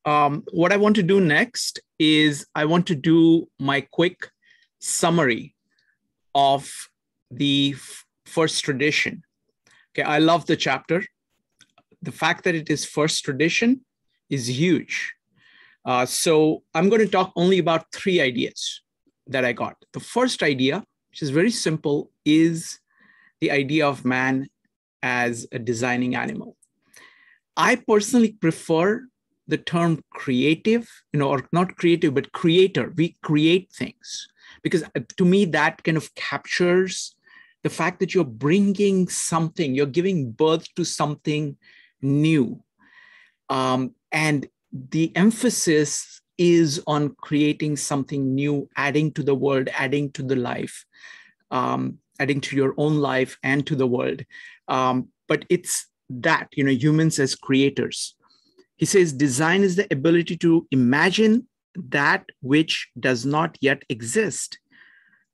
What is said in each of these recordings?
What I want to do next is I want to do my quick summary of the first tradition. Okay, I love the chapter. The fact that it is first tradition is huge. So I'm going to talk only about 3 ideas that I got. The first idea, which is very simple, is the idea of man as a designing animal. I personally prefer the term creative, or not creative, but creator. We create things, because to me, that kind of captures the fact that you're bringing something, you're giving birth to something new. And the emphasis is on creating something new, adding to the world, adding to the life, adding to your own life and to the world. But it's that, humans as creators. He says design is the ability to imagine that which does not yet exist,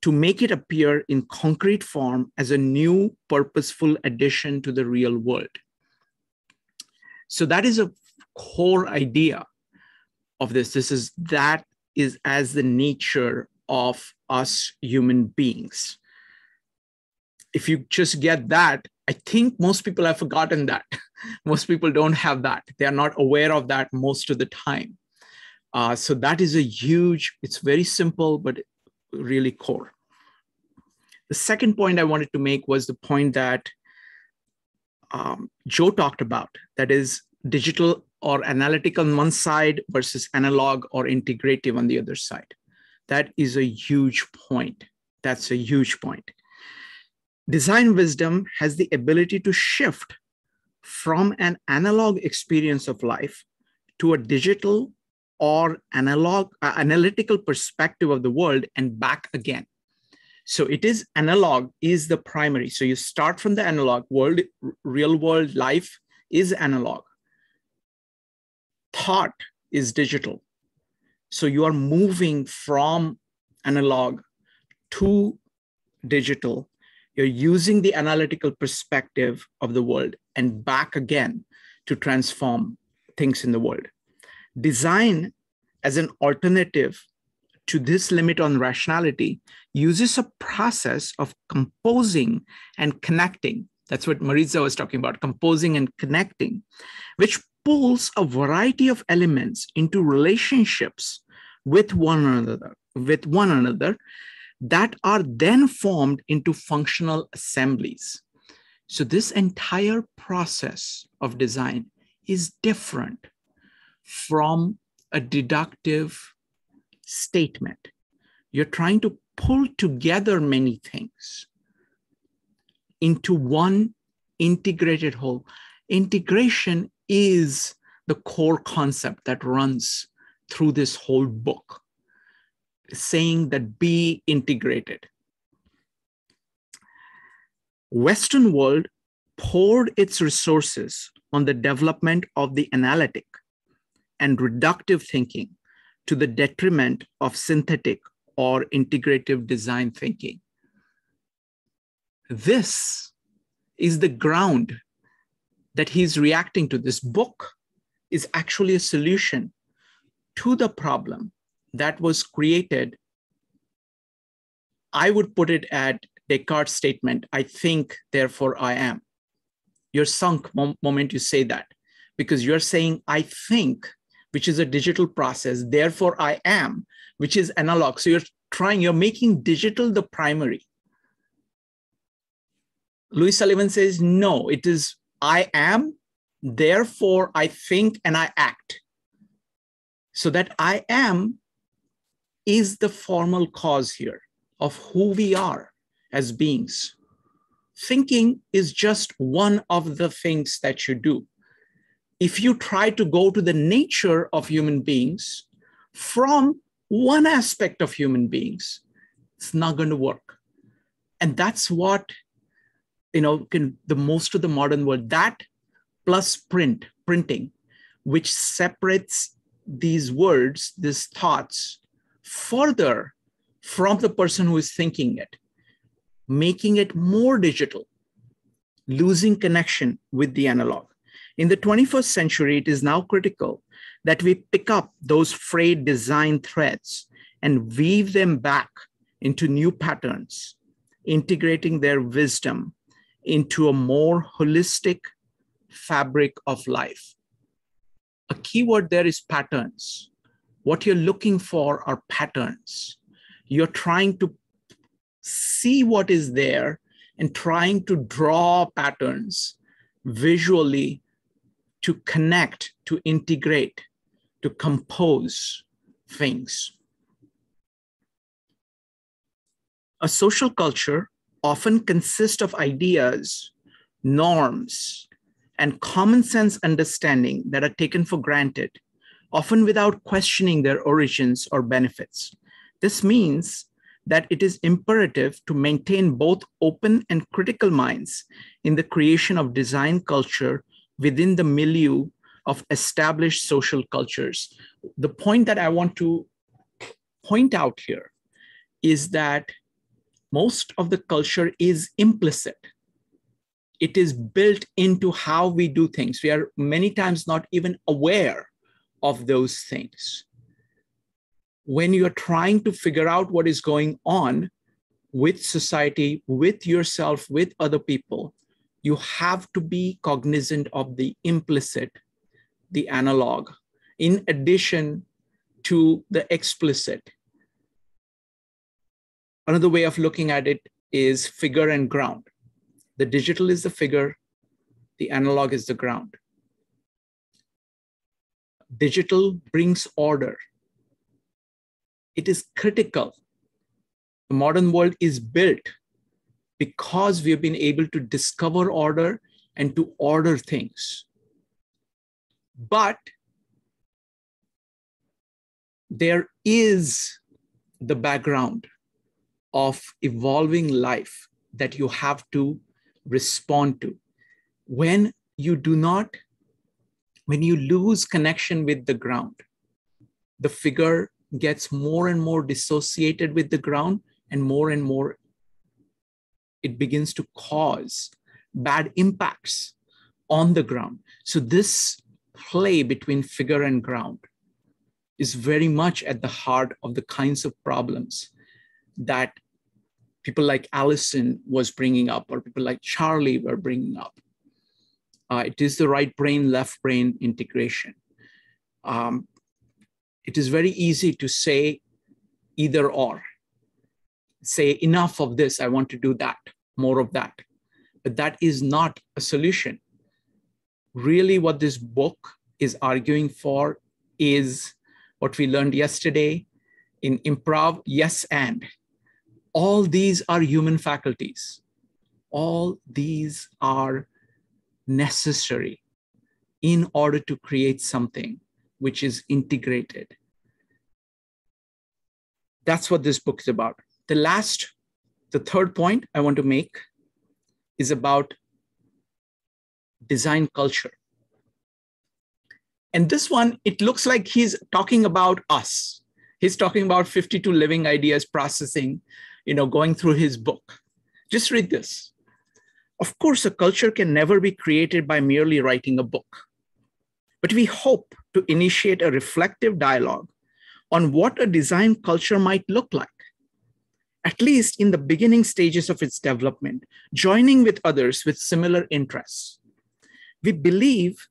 to make it appear in concrete form as a new purposeful addition to the real world. So that is a core idea of this. That is as the nature of us human beings. If you just get that, I think most people have forgotten that. Most people don't have that. They are not aware of that most of the time. So that is it's very simple, but really core. The second point I wanted to make was the point that Joe talked about, that is digital or analytical on one side versus analog or integrative on the other side. That is a huge point. That's a huge point. Design wisdom has the ability to shift from an analog experience of life to a digital or analytical perspective of the world and back again. So it is analog is the primary. So you start from the analog world, real world life is analog. Thought is digital. So you are moving from analog to digital. You're using the analytical perspective of the world and back again to transform things in the world. Design as an alternative to this limit on rationality uses a process of composing and connecting. That's what Maritza was talking about, composing and connecting, which pulls a variety of elements into relationships with one another that are then formed into functional assemblies. So this entire process of design is different from a deductive statement. You're trying to pull together many things into one integrated whole. Integration is the core concept that runs through this whole book, saying that be integrated. Western world poured its resources on the development of the analytic and reductive thinking to the detriment of synthetic or integrative design thinking. This is the ground that he's reacting to. This book is actually a solution to the problem that was created. I would put it at Descartes' statement, I think, therefore I am. You're sunk moment you say that, because you're saying I think, which is a digital process, therefore I am, which is analog. So you're making digital the primary. Louis Sullivan says, no, it is I am, therefore I think and I act. So that I am is the formal cause here of who we are as beings. Thinking is just one of the things that you do. If you try to go to the nature of human beings from one aspect of human beings, it's not going to work. And that's what, the most of the modern world, that plus printing, which separates these words, these thoughts, further from the person who is thinking it, making it more digital, losing connection with the analog. In the 21st century, it is now critical that we pick up those frayed design threads and weave them back into new patterns, integrating their wisdom into a more holistic fabric of life. A key word there is patterns. What you're looking for are patterns. You're trying to see what is there and trying to draw patterns visually to connect, to integrate, to compose things. A social culture often consists of ideas, norms, and common sense understanding that are taken for granted, often without questioning their origins or benefits. This means that it is imperative to maintain both open and critical minds in the creation of design culture within the milieu of established social cultures. The point that I want to point out here is that most of the culture is implicit. It is built into how we do things. We are many times not even aware of those things. When you're trying to figure out what is going on with society, with yourself, with other people, you have to be cognizant of the implicit, the analog, in addition to the explicit. Another way of looking at it is figure and ground. The digital is the figure, the analog is the ground. Digital brings order. It is critical. The modern world is built because we have been able to discover order and to order things. But there is the background of evolving life that you have to respond to. When you lose connection with the ground, the figure gets more and more dissociated with the ground, and more it begins to cause bad impacts on the ground. So this play between figure and ground is very much at the heart of the kinds of problems that people like Allison was bringing up, or people like Charlie were bringing up. It is the right brain, left brain integration. It is very easy to say either or. Say enough of this, I want to do that, more of that. But that is not a solution. Really what this book is arguing for is what we learned yesterday in improv, yes and. All these are human faculties. All these are necessary in order to create something which is integrated. That's what this book is about. The third point I want to make is about design culture. And this one, it looks like he's talking about us. He's talking about 52 living ideas processing, going through his book. Just read this. Of course, a culture can never be created by merely writing a book, but we hope to initiate a reflective dialogue on what a design culture might look like, at least in the beginning stages of its development, joining with others with similar interests. We believe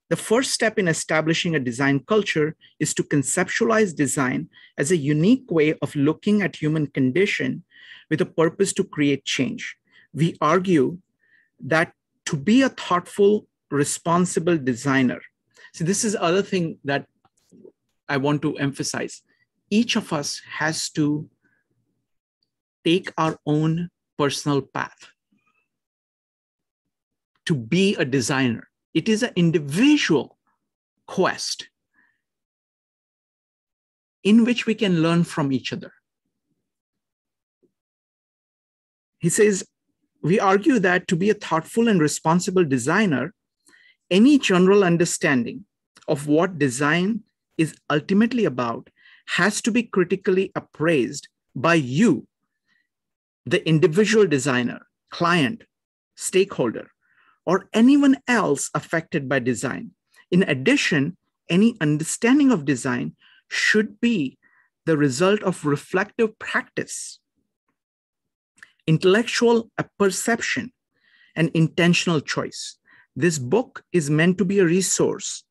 the first step in establishing a design culture is to conceptualize design as a unique way of looking at human condition with a purpose to create change. We argue that to be a thoughtful, responsible designer, so this is the other thing that I want to emphasize. Each of us has to take our own personal path to be a designer. It is an individual quest in which we can learn from each other. He says, we argue that to be a thoughtful and responsible designer, any general understanding of what design is ultimately about has to be critically appraised by you, the individual designer, client, stakeholder, or anyone else affected by design. In addition, any understanding of design should be the result of reflective practice, intellectual perception, and intentional choice. This book is meant to be a resource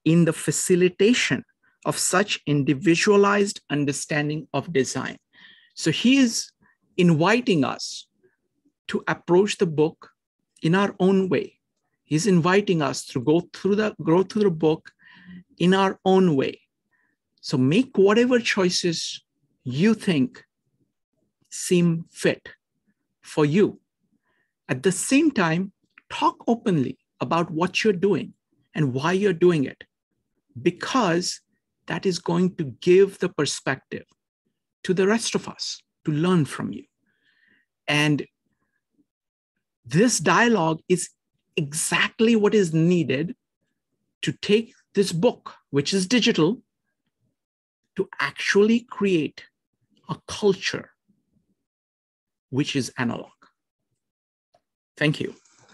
in the facilitation of such individualized understanding of design. So he is inviting us to approach the book in our own way. He's inviting us to go through the book in our own way. So make whatever choices you think seem fit for you. At the same time, talk openly about what you're doing and why you're doing it, because that is going to give the perspective to the rest of us to learn from you. And this dialogue is exactly what is needed to take this book, which is digital, to actually create a culture which is analog. Thank you.